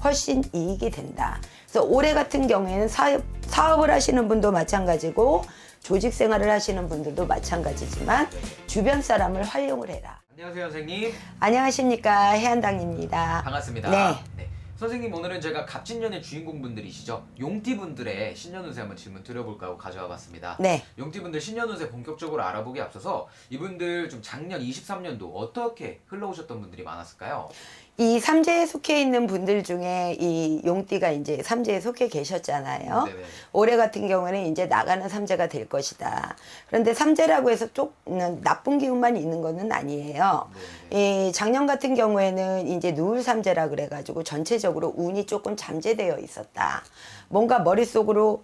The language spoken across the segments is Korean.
훨씬 이익이 된다. 그래서 올해 같은 경우에는 사업을 하시는 분도 마찬가지고 조직 생활을 하시는 분들도 마찬가지지만 주변 사람을 활용을 해라. 안녕하세요, 선생님. 안녕하십니까, 해안당입니다. 반갑습니다. 네. 선생님, 오늘은 제가 갑진년의 주인공분들이시죠. 용띠분들의 신년운세 한번 질문 드려볼까 하고 가져와 봤습니다. 네. 용띠분들 신년운세 본격적으로 알아보기 앞서서 이분들 좀 작년 23년도 어떻게 흘러오셨던 분들이 많았을까요? 이 삼재에 속해 있는 분들 중에 이 용띠가 이제 삼재에 속해 계셨잖아요. 네네. 올해 같은 경우에는 이제 나가는 삼재가 될 것이다. 그런데 삼재라고 해서 좀 나쁜 기운만 있는 것은 아니에요. 이 작년 같은 경우에는 이제 누울 삼재라 그래가지고 전체적으로 운이 조금 잠재되어 있었다. 뭔가 머릿속으로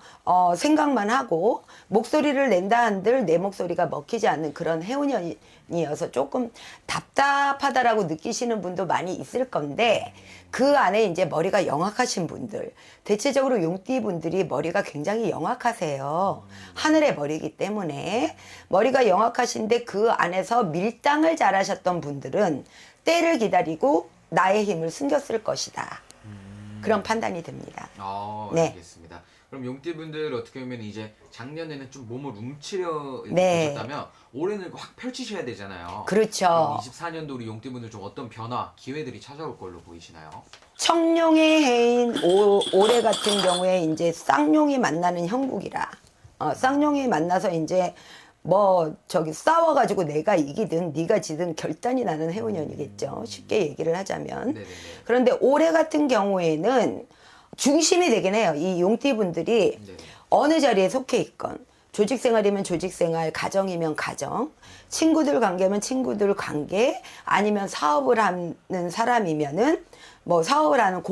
생각만 하고 목소리를 낸다 한들 내 목소리가 먹히지 않는 그런 해운년이어서 조금 답답하다라고 느끼시는 분도 많이 있을 건데, 그 안에 이제 머리가 영악하신 분들, 대체적으로 용띠 분들이 머리가 굉장히 영악하세요. 하늘의 머리이기 때문에 머리가 영악하신데 그 안에서 밀당을 잘하셨던 분들은 때를 기다리고 나의 힘을 숨겼을 것이다. 그런 판단이 듭니다. 네. 네. 알겠습니다. 그럼 용띠분들 어떻게 보면 이제 작년에는 좀 몸을 움츠려 네. 계셨다면 올해는 확 펼치셔야 되잖아요. 그렇죠. 24년도 우리 용띠분들 좀 어떤 변화, 기회들이 찾아올 걸로 보이시나요? 청룡의 해인 올해 같은 경우에 이제 쌍용이 만나는 형국이라, 쌍용이 만나서 이제 싸워가지고 내가 이기든 네가 지든 결단이 나는 해운년이겠죠. 쉽게 얘기를 하자면. 네네네. 그런데 올해 같은 경우에는 중심이 되긴 해요. 이 용띠분들이 네네. 어느 자리에 속해 있건, 조직생활이면 조직생활, 가정이면 가정, 친구들 관계면 친구들 관계, 아니면 사업을 하는 사람이면은 사업을 하는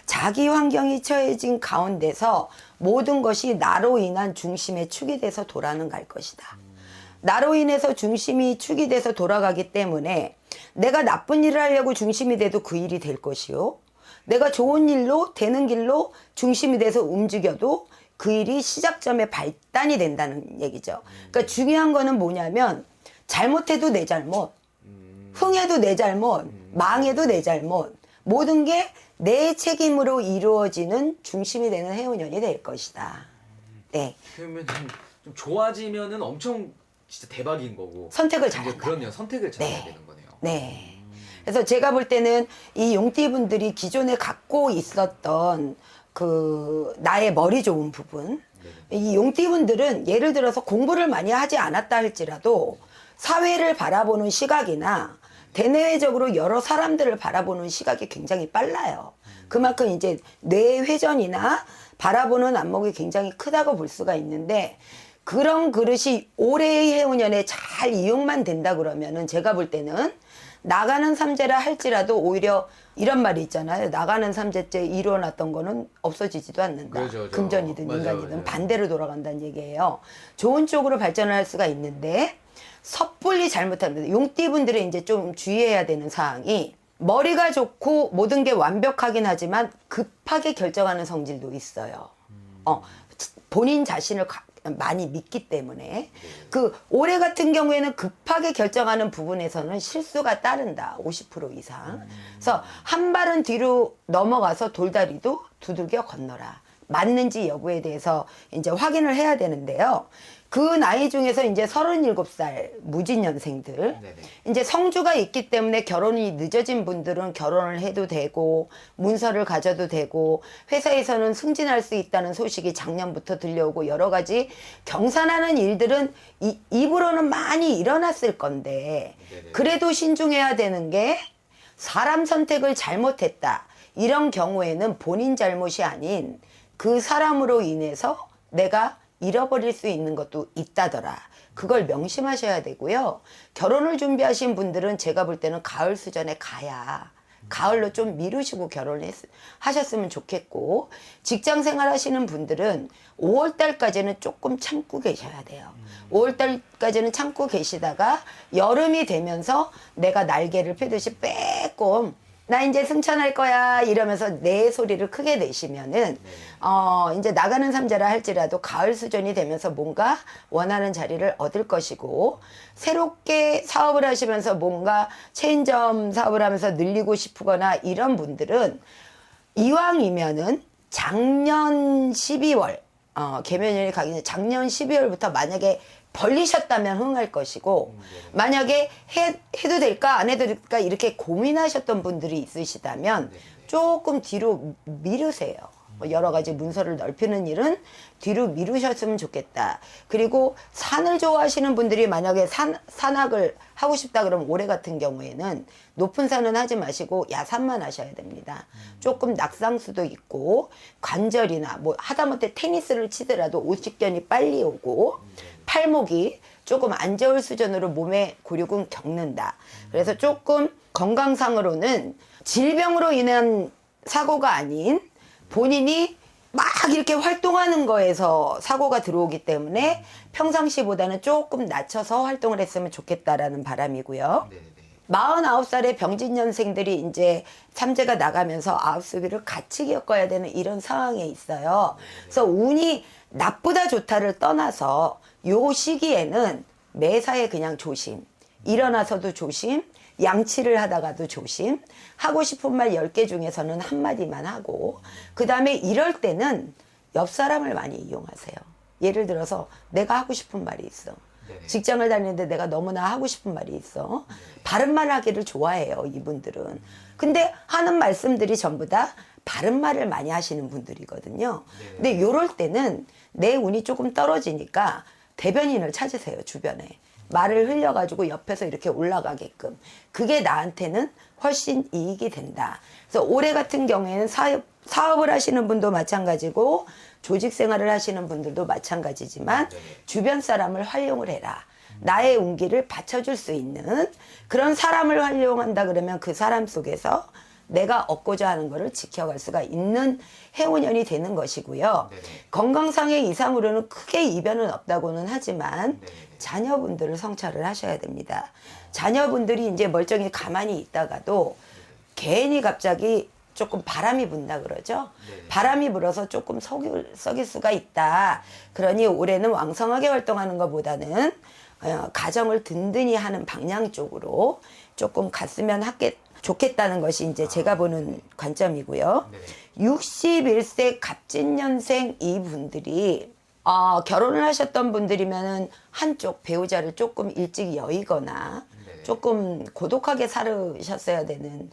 자기 환경이 처해진 가운데서 모든 것이 나로 인한 중심의 축이 돼서 돌아갈 것이다. 나로 인해서 중심이 축이 돼서 돌아가기 때문에 내가 나쁜 일을 하려고 중심이 돼도 그 일이 될 것이요. 내가 좋은 일로 되는 길로 중심이 돼서 움직여도 그 일이 시작점의 발단이 된다는 얘기죠. 그러니까 중요한 거는 뭐냐면 잘못해도 내 잘못, 흥해도 내 잘못, 망해도 내 잘못, 모든 게 내 책임으로 이루어지는 중심이 되는 해운년이 될 것이다. 네. 그러면 좀 좋아지면은 엄청 진짜 대박인 거고. 선택을 이제 잘한다. 그럼요. 선택을 잘해야 네. 되는 거네요. 네. 그래서 제가 볼 때는 이 용띠분들이 기존에 갖고 있었던 그 나의 머리 좋은 부분, 이 용띠분들은 예를 들어서 공부를 많이 하지 않았다 할지라도 사회를 바라보는 시각이나 대내외적으로 여러 사람들을 바라보는 시각이 굉장히 빨라요. 그만큼 이제 뇌 회전이나 바라보는 안목이 굉장히 크다고 볼 수가 있는데, 그런 그릇이 올해의 해운년에 잘 이용만 된다 그러면은 제가 볼 때는 나가는 삼재라 할지라도 오히려 이런 말이 있잖아요. 나가는 삼재째 이루어놨던 거는 없어지지도 않는다. 그렇죠. 금전이든 맞아요, 인간이든 맞아요. 반대로 돌아간다는 얘기예요. 좋은 쪽으로 발전을 할 수가 있는데 섣불리 잘못합니다. 용띠분들이 이제 좀 주의해야 되는 사항이, 머리가 좋고 모든 게 완벽하긴 하지만 급하게 결정하는 성질도 있어요. 본인 자신을 많이 믿기 때문에 그 올해 같은 경우에는 급하게 결정하는 부분에서는 실수가 따른다. 50% 이상. 그래서 한 발은 뒤로 넘어가서 돌다리도 두들겨 건너라. 맞는지 여부에 대해서 이제 확인을 해야 되는데요. 그 나이 중에서 이제 37살 무진년생들, 네네. 이제 성주가 있기 때문에 결혼이 늦어진 분들은 결혼을 해도 되고 문서를 가져도 되고, 회사에서는 승진할 수 있다는 소식이 작년부터 들려오고 여러 가지 경산하는 일들은 입으로는 많이 일어났을 건데, 네네. 그래도 신중해야 되는 게, 사람 선택을 잘못했다 이런 경우에는 본인 잘못이 아닌 그 사람으로 인해서 내가 잃어버릴 수 있는 것도 있다더라. 그걸 명심하셔야 되고요. 결혼을 준비하신 분들은 제가 볼 때는 가을 수전에 가야, 가을로 좀 미루시고 결혼을 하셨으면 좋겠고, 직장 생활 하시는 분들은 5월 달까지는 조금 참고 계셔야 돼요. 5월 달까지는 참고 계시다가 여름이 되면서 내가 날개를 펴듯이 빼꼼 나 이제 승천할 거야 이러면서 내 소리를 크게 내시면은 이제 나가는 삼재라 할지라도 가을 수전이 되면서 뭔가 원하는 자리를 얻을 것이고, 새롭게 사업을 하시면서 뭔가 체인점 사업을 하면서 늘리고 싶거나 이런 분들은 이왕이면은 작년 12월 계면연이 가기 전에 작년 12월부터 만약에 벌리셨다면 흥할 것이고 만약에 해도 될까 안 해도 될까 이렇게 고민하셨던 분들이 있으시다면 조금 뒤로 미루세요. 여러 가지 문서를 넓히는 일은 뒤로 미루셨으면 좋겠다. 그리고 산을 좋아하시는 분들이 만약에 산악을 하고 싶다 그러면 올해 같은 경우에는 높은 산은 하지 마시고 야산만 하셔야 됩니다. 조금 낙상수도 있고 관절이나 뭐 하다못해 테니스를 치더라도 오십견이 빨리 오고 팔목이 조금 안 좋을 수준으로 몸의 굴욕은 겪는다. 그래서 조금 건강상으로는 질병으로 인한 사고가 아닌 본인이 막 이렇게 활동하는 거에서 사고가 들어오기 때문에 평상시보다는 조금 낮춰서 활동을 했으면 좋겠다라는 바람이고요. 49살의 병진년생들이 이제 삼재가 나가면서 아홉수비를 같이 겪어야 되는 이런 상황에 있어요. 그래서 운이 나쁘다 좋다를 떠나서 요 시기에는 매사에 그냥 조심, 일어나서도 조심, 양치를 하다가도 조심, 하고 싶은 말 10개 중에서는 한마디만 하고, 그 다음에 이럴 때는 옆 사람을 많이 이용하세요. 예를 들어서 내가 하고 싶은 말이 있어. 직장을 다니는데 내가 너무나 하고 싶은 말이 있어. 바른 말 하기를 좋아해요, 이분들은. 근데 하는 말씀들이 전부 다 바른 말을 많이 하시는 분들이거든요. 근데 요럴 때는 내 운이 조금 떨어지니까 대변인을 찾으세요, 주변에. 말을 흘려가지고 옆에서 이렇게 올라가게끔. 그게 나한테는 훨씬 이익이 된다. 그래서 올해 같은 경우에는 사업을 하시는 분도 마찬가지고 조직 생활을 하시는 분들도 마찬가지지만 주변 사람을 활용을 해라. 나의 운기를 받쳐줄 수 있는 그런 사람을 활용한다 그러면 그 사람 속에서 내가 얻고자 하는 것을 지켜갈 수가 있는 해운년이 되는 것이고요. 건강상의 이상으로는 크게 이변은 없다고는 하지만 자녀분들을 성찰을 하셔야 됩니다. 자녀분들이 이제 멀쩡히 가만히 있다가도 괜히 갑자기 조금 바람이 분다 그러죠. 바람이 불어서 조금 썩일 수가 있다. 그러니 올해는 왕성하게 활동하는 것보다는 가정을 든든히 하는 방향 쪽으로 조금 갔으면 좋겠다는 것이 이제 제가 보는 관점이고요. 61세 갑진년생 이분들이 결혼을 하셨던 분들이면은 한쪽 배우자를 조금 일찍 여의거나 조금 고독하게 살으셨어야 되는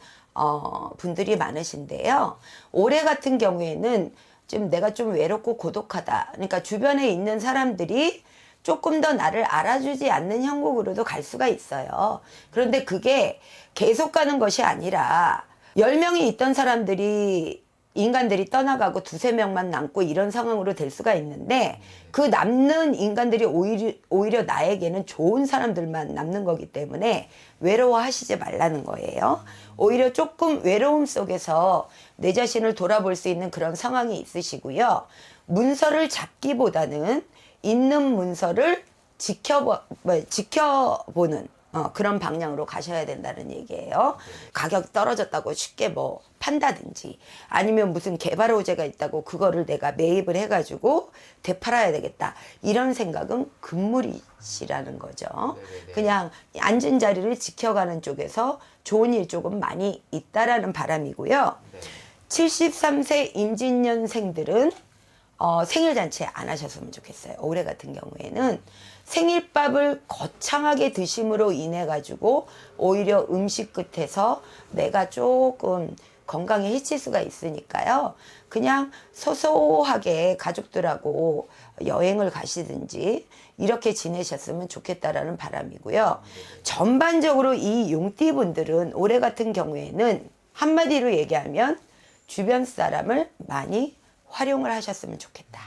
분들이 많으신데요. 올해 같은 경우에는 좀 내가 좀 외롭고 고독하다. 그러니까 주변에 있는 사람들이 조금 더 나를 알아주지 않는 형국으로도 갈 수가 있어요. 그런데 그게 계속 가는 것이 아니라 10명이 있던 인간들이 떠나가고 두세 명만 남고 이런 상황으로 될 수가 있는데 그 남는 인간들이 오히려 나에게는 좋은 사람들만 남는 거기 때문에 외로워하시지 말라는 거예요. 오히려 조금 외로움 속에서 내 자신을 돌아볼 수 있는 그런 상황이 있으시고요. 문서를 잡기보다는 있는 문서를 지켜보는 그런 방향으로 가셔야 된다는 얘기예요. 가격이 떨어졌다고 쉽게 뭐 판다든지 아니면 무슨 개발 호재가 있다고 그거를 내가 매입을 해가지고 되팔아야 되겠다. 이런 생각은 금물이시라는 거죠. 그냥 앉은 자리를 지켜가는 쪽에서 좋은 일 조금 많이 있다라는 바람이고요. 73세 임진년생들은 생일잔치 안 하셨으면 좋겠어요. 올해 같은 경우에는 생일밥을 거창하게 드심으로 인해 가지고 오히려 음식 끝에서 내가 조금 건강에 해칠 수가 있으니까요. 그냥 소소하게 가족들하고 여행을 가시든지 이렇게 지내셨으면 좋겠다라는 바람이고요. 전반적으로 이 용띠분들은 올해 같은 경우에는 한마디로 얘기하면 주변 사람을 많이 활용을 하셨으면 좋겠다.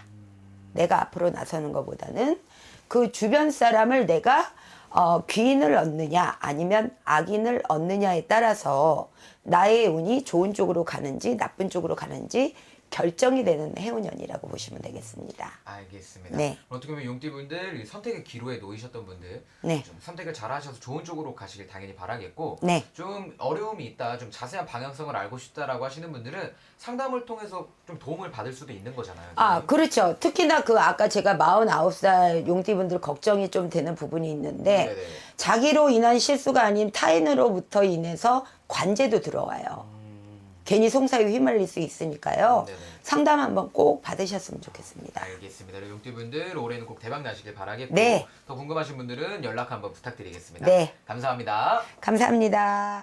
내가 앞으로 나서는 것보다는 그 주변 사람을 내가 귀인을 얻느냐 아니면 악인을 얻느냐에 따라서 나의 운이 좋은 쪽으로 가는지 나쁜 쪽으로 가는지 결정이 되는 해운년이라고 보시면 되겠습니다. 알겠습니다. 네. 어떻게 보면 용띠분들 선택의 기로에 놓이셨던 분들 네. 좀 선택을 잘 하셔서 좋은 쪽으로 가시길 당연히 바라겠고 네. 좀 어려움이 있다, 좀 자세한 방향성을 알고 싶다라고 하시는 분들은 상담을 통해서 좀 도움을 받을 수도 있는 거잖아요. 그렇죠. 특히나 아까 제가 49살 용띠분들 걱정이 좀 되는 부분이 있는데 네네. 자기로 인한 실수가 아닌 타인으로부터 인해서 관제도 들어와요. 괜히 송사에 휘말릴 수 있으니까요. 네네. 상담 한번 꼭 받으셨으면 좋겠습니다. 알겠습니다. 우리 용띠분들 올해는 꼭 대박 나시길 바라겠고 네. 더 궁금하신 분들은 연락 한번 부탁드리겠습니다. 네. 감사합니다. 감사합니다.